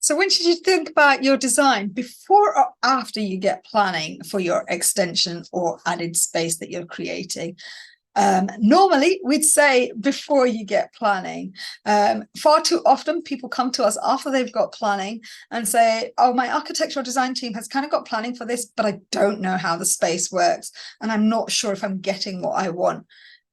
So when should you think about your design, before or after you get planning for your extension or added space that you're creating? Normally, we'd say before you get planning. Far too often, people come to us after they've got planning and say, oh, my architectural design team has kind of got planning for this, but I don't know how the space works. And I'm not sure if I'm getting what I want.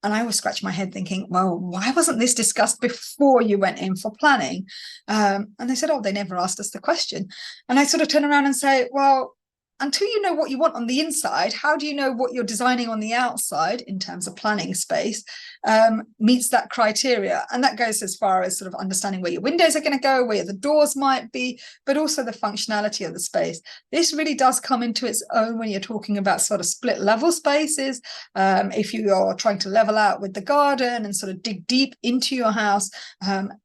And I always scratch my head thinking, well, why wasn't this discussed before you went in for planning? And they said, oh, they never asked us the question. And I sort of turn around and say, well, until you know what you want on the inside, how do you know what you're designing on the outside in terms of planning space meets that criteria? And that goes as far as sort of understanding where your windows are going to go, where the doors might be, but also the functionality of the space. This really does come into its own when you're talking about sort of split level spaces. If you are trying to level out with the garden and sort of dig deep into your house,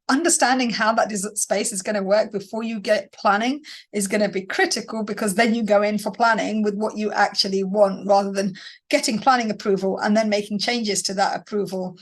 understanding how that space is going to work before you get planning is going to be critical, because then you go in for planning with what you actually want, rather than getting planning approval and then making changes to that approval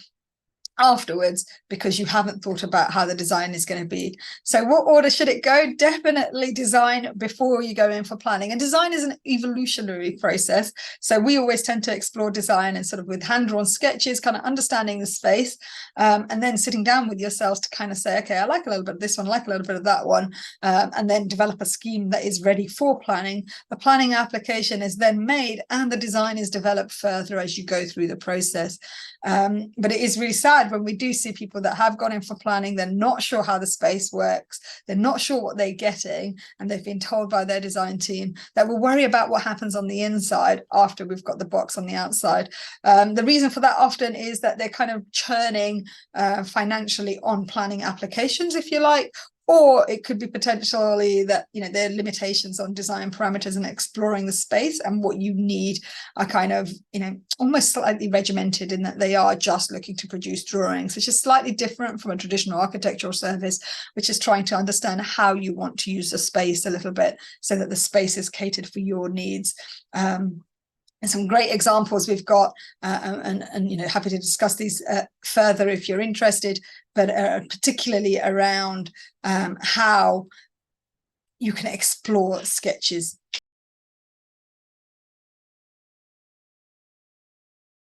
afterwards because you haven't thought about how the design is going to be. So what order should it go? Definitely design before you go in for planning. And design is an evolutionary process, so we always tend to explore design and sort of with hand-drawn sketches, kind of understanding the space, and then sitting down with yourselves to kind of say, okay, I like a little bit of this one, I like a little bit of that one, and then develop a scheme that is ready for planning. The planning application is then made and the design is developed further as you go through the process. But it is really sad when we do see people that have gone in for planning, they're not sure how the space works, they're not sure what they're getting, and they've been told by their design team that we'll worry about what happens on the inside after we've got the box on the outside. The reason for that often is that they're kind of churning financially on planning applications, if you like, or it could be potentially that, you know, there are limitations on design parameters and exploring the space, and what you need are kind of, you know, almost slightly regimented in that they are just looking to produce drawings, which is slightly different from a traditional architectural service, which is trying to understand how you want to use the space a little bit so that the space is catered for your needs. And some great examples we've got, and you know, happy to discuss these further if you're interested, but particularly around how you can explore sketches